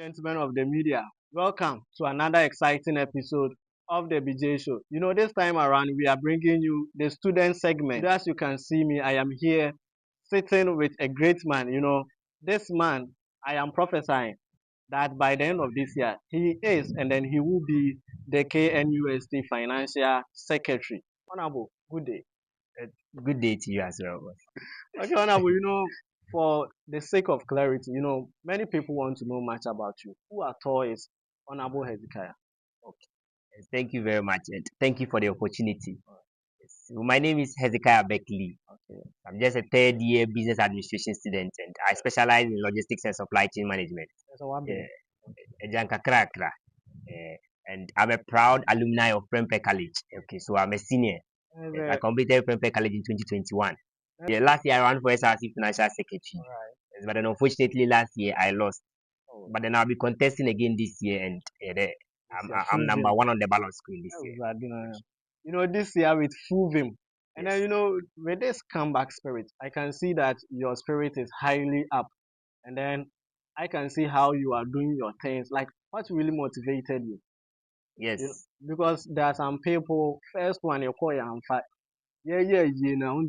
Gentlemen of the media, welcome to another exciting episode of the BJ Show. This time around, we are bringing you the student segment. As you can see me, I am here sitting with a great man. This man, I am prophesying that by the end of this year, he is and then he will be the KNUST Financial Secretary. Honorable, good day. Good day to you as well. Okay, Honorable, for the sake of clarity, many people want to know much about you. Who at all is Honorable Hezekiah? Okay. Yes, thank you very much. And thank you for the opportunity. Yes. So my name is Hezekiah Beckley. Okay. I'm just a third year business administration student and I specialize in logistics and supply chain management. So what Yeah. And I'm a proud alumni of Prempeh College. Okay, so I'm a senior. Yes, I completed Prempeh College in 2021. Yeah, last year I ran for SRC Financial Secretary. Right. Yes, but then unfortunately last year I lost. Oh. But then I'll be contesting again this year and I'm number one on the ballot screen this year. This year with Fuvim. And Yes. then, with this comeback spirit, I can see that your spirit is highly up. And then I can see how you are doing your things. Like, what really motivated you? Yes. Because there are some people, first one, you call you fight. Yeah, now,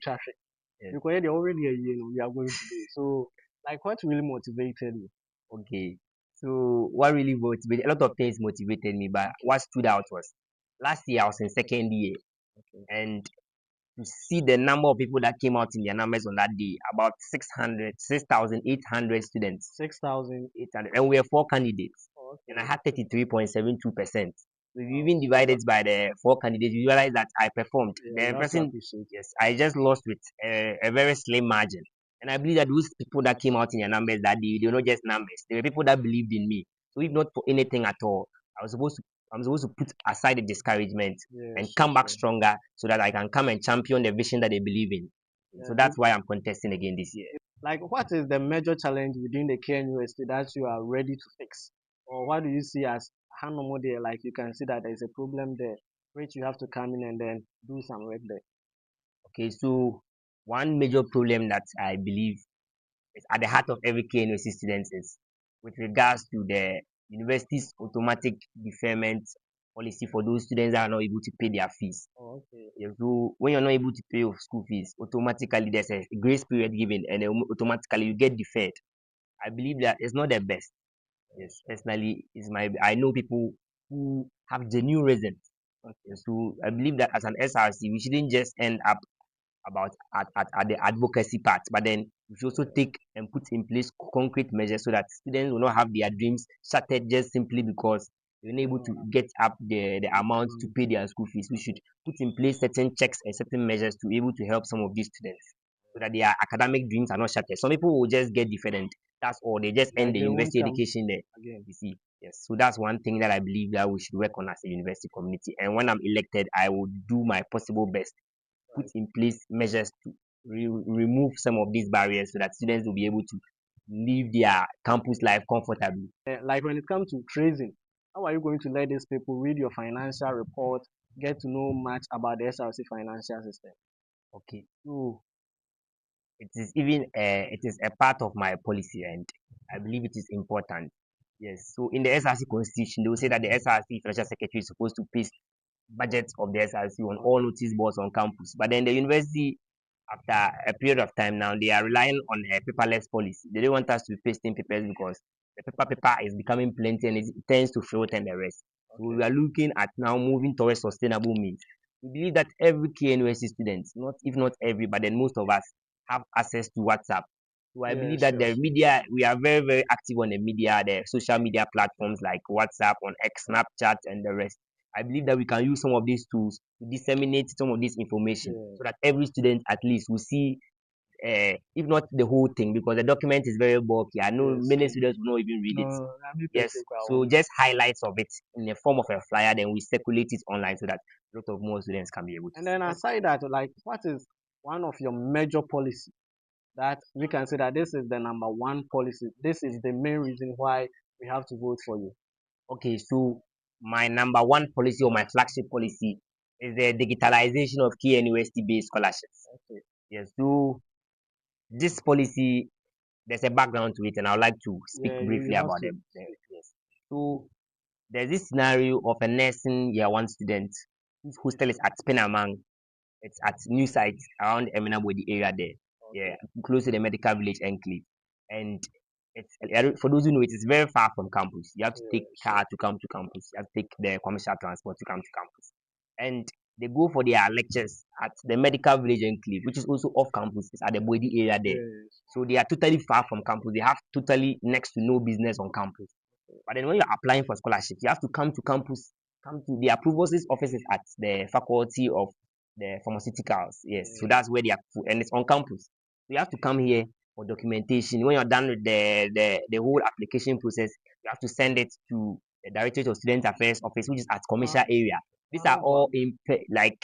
traffic. Yes. Because they're already a year, we are going to do. So, like, what really motivated you? Okay. So what really motivated? A lot of things motivated me, but what stood out was last year I was in second year, and to see the number of people that came out in their numbers on that day, about 6,800 students. 6,800. And we were four candidates. Okay. And I had 33.72%. So if you even divide it by the four candidates, you realize that I performed. Yeah, The person, yes, I just lost with a very slim margin. And I believe that those people that came out in their numbers that day, they were not just numbers. They were people that believed in me. So if not for anything at all, I'm supposed to put aside the discouragement and come back stronger so that I can come and champion the vision that they believe in. So that's why I'm contesting again this year. Like, what is the major challenge within the KNUST that you are ready to fix? Or what do you see as Hanomo there? Like, you can see that there's a problem there, which you have to come in and then do some work there. Okay, so one major problem that I believe is at the heart of every KNUST student is with regards to the university's automatic deferment policy for those students that are not able to pay their fees. Oh, okay. Yeah, so when you're not able to pay your school fees, automatically there's a grace period given and automatically you get deferred. I believe that it's not the best. Yes, personally, I know people who have genuine reasons. Okay, so I believe that as an SRC, we shouldn't just end up at the advocacy part, but then we should also take and put in place concrete measures so that students will not have their dreams shattered just simply because they're unable to get up the amount to pay their school fees. We should put in place certain checks and certain measures to be able to help some of these students so that their academic dreams are not shattered. Some people will just get different. That's all. They just end the university education there. Again. You see, yes. So that's one thing that I believe that we should work on as a university community. And when I'm elected, I will do my possible best, put in place measures to remove some of these barriers so that students will be able to live their campus life comfortably. Like, when it comes to tracing, how are you going to let these people read your financial report, get to know much about the SRC financial system? Okay, so it is a part of my policy and I believe it is important. Yes, so in the SRC constitution, they will say that the SRC financial secretary is supposed to paste budgets of the SRC on all notice boards on campus. But then the university, after a period of time now, they are relying on a paperless policy. They don't want us to be pasting papers because the paper is becoming plenty and it tends to float and the rest. So we are looking at now moving towards sustainable means. We believe that every KNUST student, not if not every, but then most of us have access to WhatsApp. So I believe that the media, we are very, very active on the media, the social media platforms like WhatsApp, on X, Snapchat, and the rest. I believe that we can use some of these tools to disseminate some of this information so that every student at least will see, if not the whole thing, because the document is very bulky. I know many students will not even read it. Yes, so just highlights of it in the form of a flyer, then we circulate it online so that a lot of more students can be able to. And then aside that, like, what is one of your major policy that we can say that this is the number one policy? This is the main reason why we have to vote for you. Okay, so my number one policy or my flagship policy is the digitalization of KNUST based scholarships. Okay. Yes, so this policy there's a background to it, and I would like to speak Yeah, you briefly have about to. them. Yes. So there's this scenario of a nursing year one student whose hostel is at Penamang. It's at new site around Eminabodi area there. Yeah, Okay. close to the medical village enclave. And it's for those who know, it is very far from campus. You have to take Yeah, sure. car to come to campus. You have to take the commercial transport to come to campus. And they go for their lectures at the medical village enclave, which is also off campus. It's at the Bodi area there. Yes. So they are totally far from campus. They have totally next to no business on campus. But then when you're applying for scholarships, you have to come to campus, come to the approvals offices at the faculty of the pharmaceuticals. Yes, so Yeah. that's where they are, and it's on campus. So you have to come here for documentation. When you're done with the whole application process, you have to send it to the Directorate of Student Affairs office, which is at commercial area. These are Wow. all like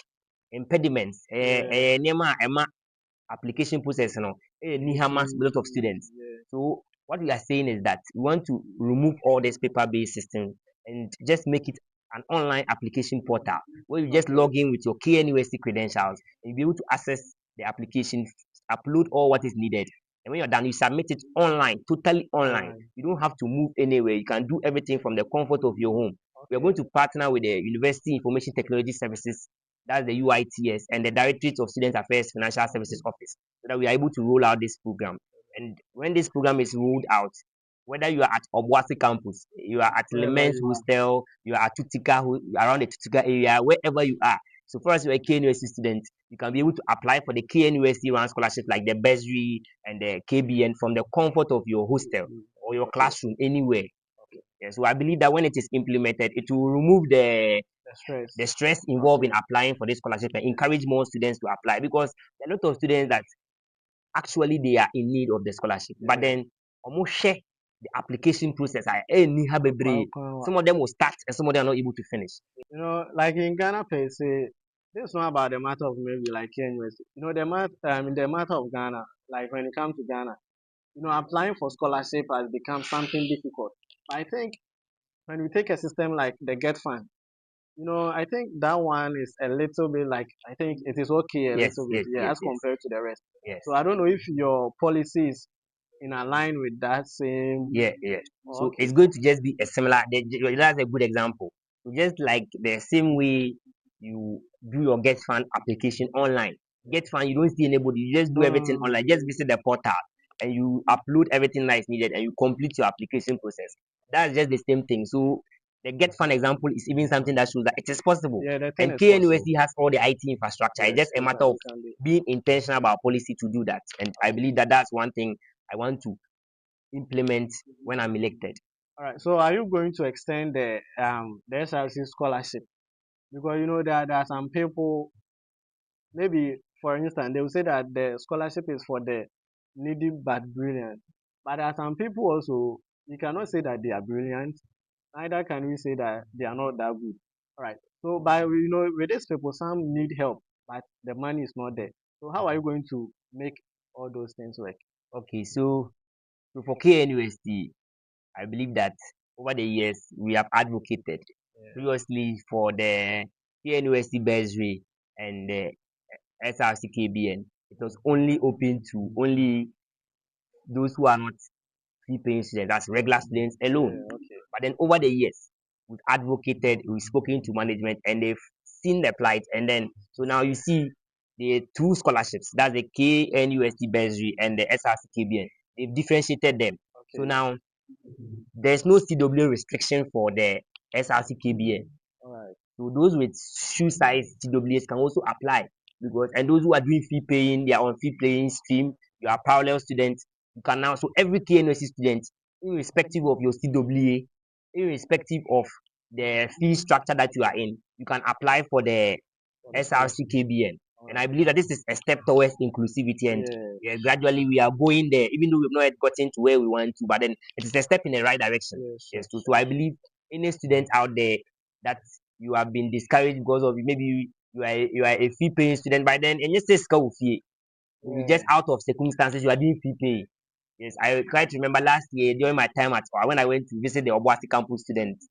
impediments. Yeah. Application process, Need Nihamas a to. lot of students. Yeah. So what we are saying is that we want to remove all this paper-based system and just make it an online application portal where you just Okay. log in with your KNUST credentials and you'll be able to access the application, upload all what is needed. And when you're done, you submit it online, totally online. Online. You don't have to move anywhere. You can do everything from the comfort of your home. We are Okay. going to partner with the University Information Technology Services, that's the UITS, and the Directorate of Student Affairs Financial Services Office, so that we are able to roll out this program. And when this program is rolled out, whether you are at Obuasi campus, you are at Wherever Lemen's you are. hostel, you are at Tutika, around the Tutika area, wherever you are. So for us, you're a KNUST student, you can be able to apply for the KNUST round scholarship like the bursary and the KBN from the comfort of your hostel or your Okay. classroom anywhere. Okay. Yeah, so I believe that when it is implemented, it will remove The stress. the stress involved in Okay. applying for this scholarship and encourage more students to apply, because there are a lot of students that actually they are in need of the scholarship. But Yeah. then almost share the application process. Some of them will start and some of them are not able to finish. Like in Ghana per se, this is not about the matter of maybe like here in USA. In the matter of Ghana, like when it comes to Ghana, applying for scholarship has become something difficult. I think when we take a system like the Get Fund, I think that one is a little bit like, I think it is okay a Yes, little bit, yes, yeah, yes, as yes, compared to the rest. yes. So I don't know if your policy is in align with that same. Yeah, yeah. Oh, So okay. it's going to just be a similar. That's a good example. So just like the same way you do your Get Fund application online. Get Fund, you don't see anybody. You just do No, no, everything no, no. online. Just visit the portal and you upload everything that is needed and you complete your application process. That's just the same thing. So the Get Fund example is even something that shows that it is possible. Yeah, the thing And is possible. KNUST has all the IT infrastructure. It's Yes, just a matter of you can do. being intentional about policy to do that. And I Okay. believe that that's one thing I want to implement when I'm elected. All right. So are you going to extend the SRC scholarship? Because there are some people, maybe for instance, they will say that the scholarship is for the needy but brilliant. But there are some people also, you cannot say that they are brilliant, neither can we say that they are not that good. All right. So with these people, some need help, but the money is not there. So how are you going to make all those things work? Okay, so for KNUST, I believe that over the years we have advocated Yeah. previously for the KNUST bursary and the SRCKBN. It was only open to only those who are not fee paying students, that's regular students alone. Yeah. Okay. But then over the years, we've advocated, we've spoken to management, and they've seen the plight. And then, so now you see the two scholarships, that's the KNUST bursary and the SRCKBN. They've differentiated them. So Okay. now there's no CW restriction for the SRCKBN. All right. So those with shoe size TWS can also apply, because and those who are doing fee paying, they are on fee paying stream. You are parallel students. You can now, so every KNUST student, irrespective of your CWA, irrespective of the fee structure that you are in, you can apply for the For the scholarship. SRCKBN. All And I right. believe that this is a step towards inclusivity, and Yeah. yeah, gradually we are going there, even though we've not yet gotten to where we want to, but then it is a step in the right direction. Yeah. Sure. Yes, so I believe any student out there that you have been discouraged because of maybe you are a fee paying student, by then and just say school fee, maybe Yeah. just out of circumstances you are doing fee paying. Yes, I quite remember last year during my time at when I went to visit the Obuasi campus students.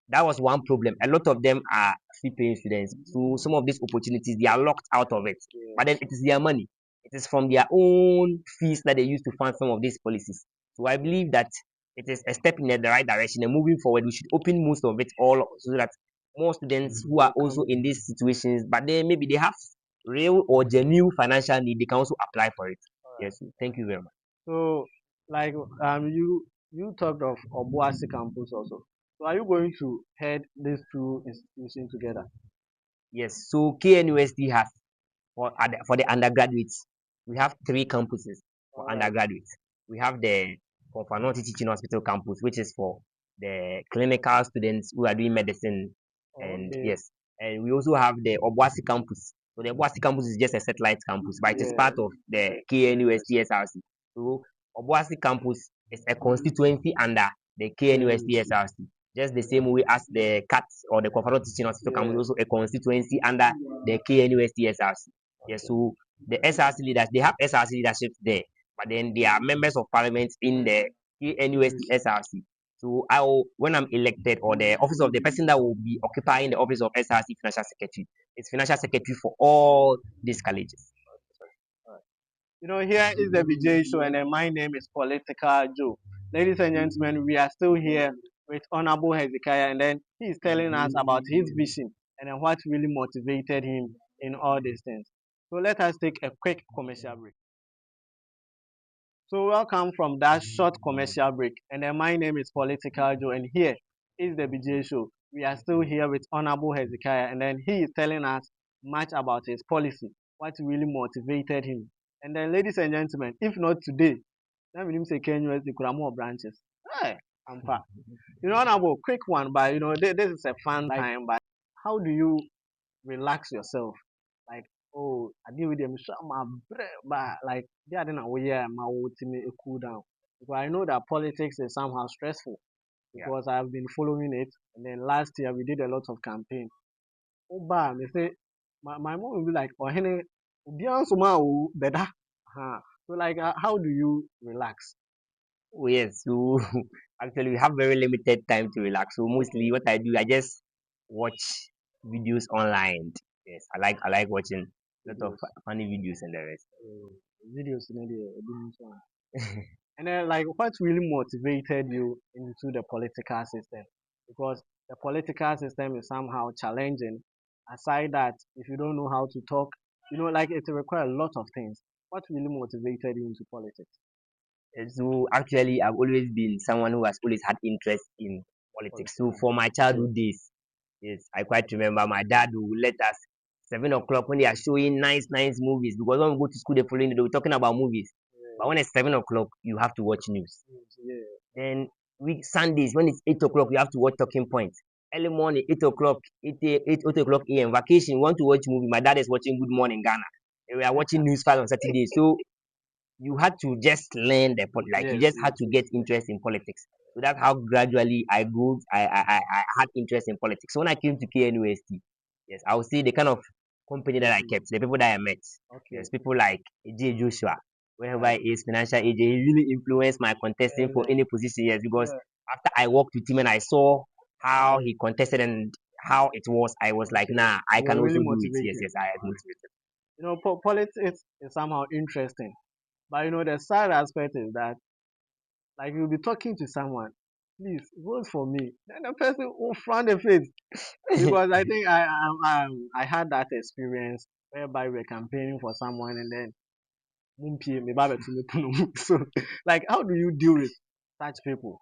That was one problem. A lot of them are fee paying students. So some of these opportunities they are locked out of it. But then Yes. it is their money. it is from their own fees that they use to fund some of these policies. So I believe that it is a step in the right direction. And moving forward, we should open most of it all so that more students who are also in these situations, but they maybe they have real or genuine financial need, they can also apply for it. Yes, thank you very much. So, like, you talked of Obuasi campus also. So, are you going to head these two institutions together? Yes, so KNUST has for the undergraduates, we have three campuses for All right. undergraduates. We have the Kofanoti Teaching Hospital campus, which is for the clinical students who are doing medicine, and Okay. yes, and we also have the Obuasi campus. So the Obuasi campus is just a satellite campus, but it is Yeah. part of the KNUST SRC. So Obuasi campus is a constituency under the KNUST SRC. Just the same way as the CATS or the Kofanoti Teaching Hospital campus is also a constituency under the KNUST SRC. Yes, so the SRC leaders, they have SRC leadership there, but then they are members of parliament in the KNUST SRC. So when I'm elected, or the office of the person that will be occupying the office of SRC Financial Secretary, is Financial Secretary for all these colleges. Here is the BJ show, and then my name is Political Joe. Ladies and gentlemen, we are still here with Honorable Hezekiah, and then he is telling us about his vision and then what really motivated him in all these things. So let us take a quick commercial break. So welcome from that short commercial break. And then my name is Political Joe, and here is the BJ show. We are still here with Honorable Hezekiah, and then he is telling us much about his policy, what really motivated him. And then, ladies and gentlemen, if not today, let me say KNUST could have more branches. Hey, I'm far. Honorable, quick one, but this is a fun time. But how do you relax yourself? Like, oh, I deal with them, shut my breath, but like, they are not aware my ultimate cool down. Because I know that politics is somehow stressful Yeah. because I've been following it. And then last year we did a lot of campaign. Oh, but they say, my mom will be like, oh, Henry, better. So, like, how do you relax? Oh, yes, so actually we have very limited time to relax. So mostly what I do, I just watch videos online. Yes, I like watching a lot of Videos. funny videos and the rest. Videos, and then, like, what really motivated you into the political system? Because the political system is somehow challenging. Aside that, if you don't know how to talk, like it requires a lot of things. What really motivated you into politics? So actually, I've always been someone who has always had interest in politics. So for my childhood days, yes, I quite remember my dad would let us 7 o'clock when they are showing nice movies, because when we go to school the following day, they were talking about movies. But when it's 7 o'clock, you have to watch news. Yeah. Then week Sundays when it's 8 o'clock, you have to watch talking points. Early morning, 8 o'clock, 8 o'clock a.m. Vacation, you want to watch movie. My dad is watching Good Morning Ghana. And we are watching news files on Saturday. So you had to just learn like you Yes, just had yes, to get yes. interest in politics. So that's how gradually I grew. I had interest in politics. So when I came to KNUST, yes, I would say the kind of company that I kept, the people that I met, Okay. yes, people like AJ Joshua, wherever Right. he is, financial AJ, he really influenced my contesting for any position. Yes, because after I worked with him and I saw how he contested and how it was, I was like, nah, I You were can really also do it. Yes, motivated. yes, I am motivated. Politics is somehow interesting. But the sad aspect is that, like, you'll be talking to someone, please vote for me. Then the person will frown the face because I think I had that experience whereby we were campaigning for someone and then mumpie, me ba betu me puno mu. So, like, how do you deal with such people?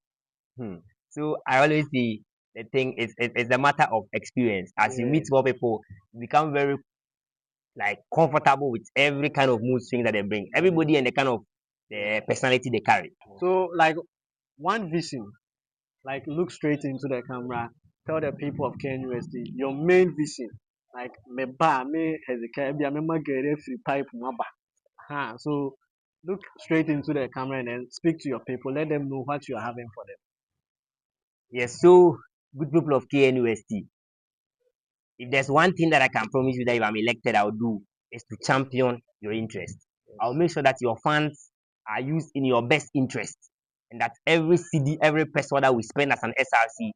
Hmm. So I always say the thing is it's a matter of experience. As you Yeah, meet more people, you become very like comfortable with every kind of mood swing that they bring. Everybody and the kind of the personality they carry. so, like, one vision, like, look straight into the camera, tell the people of KNUST your main vision. Like, me ba me Hezekiah be a member get free pipe maba. So look straight into the camera and then speak to your people. Let them know what you are having for them. Yes, so good people of KNUST. If there's one thing that I can promise you that if I'm elected, I'll do is to champion your interest. I'll make sure that your funds are used in your best interest, and that every CD, every peso that we spend as an SRC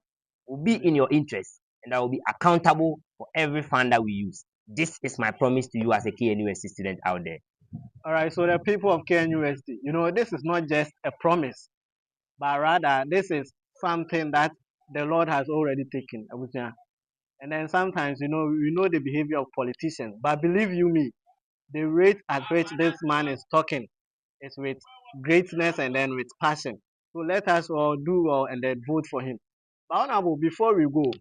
will be in your interest, and I will be accountable for every fund that we use. This is my promise to you as a KNUST student out there. All right, so the people of KNUST, this is not just a promise, but rather this is something that the Lord has already taken. And then sometimes, we know the behavior of politicians, but believe you me, the rate at which this man is talking is with greatness and then with passion. So let us all do well and then vote for him. But Honorable, before we go,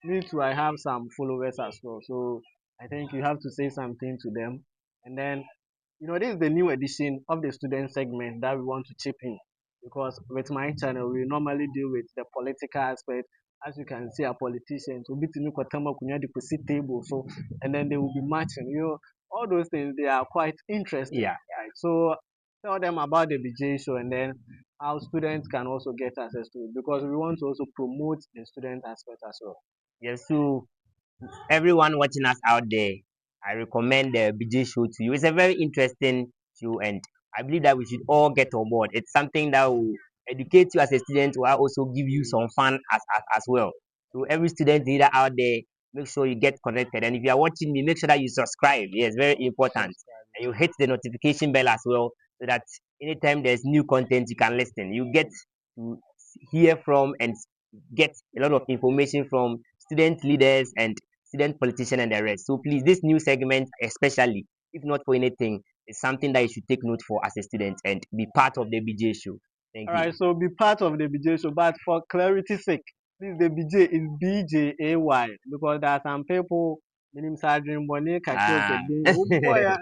me too, I have some followers as well. So I think you have to say something to them. And then, this is the new edition of the student segment that we want to chip in. Because with my channel, we normally deal with the political aspect. As you can see, our politicians will be to the table. So, and then they will be matching. All those things, they are quite interesting. Yeah. Right? So tell them about the BJ show and then how students can also get access to it. Because we want to also promote the student aspect as well. Yes. So everyone watching us out there, I recommend the BJ show to you. It's a very interesting show, and I believe that we should all get on board. It's something that will educate you as a student, will also give you some fun as well. So every student leader out there, make sure you get connected. And if you are watching me, make sure that you subscribe. Yes, very important. And you hit the notification bell as well, so that anytime there's new content, you can listen. You get to hear from and get a lot of information from student leaders and student politician and the rest. So please, this new segment, especially if not for anything, is something that you should take note for as a student and be part of the BJ show. Thank All you. right, so be part of the BJ show, but for clarity's sake, please the BJ is BJAY because there are some people meaning Sergeant Bonnie Ah, Oh boy,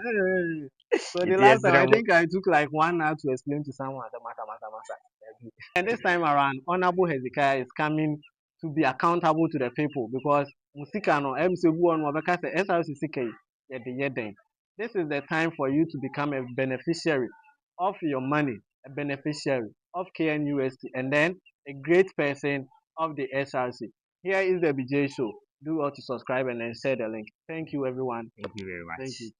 so the it's last yes, time I Remo. think I took like 1 hour to explain to someone the matter. And this time around, Honorable Hezekiah is coming to be accountable to the people because Musika no MCU on Wabaka SRC yɛden. This is the time for you to become a beneficiary of your money, a beneficiary of KNUST, and then a great person of the SRC. Here is the BJ show. Do well to subscribe and then share the link. Thank you, everyone. Thank you very Thank you. much.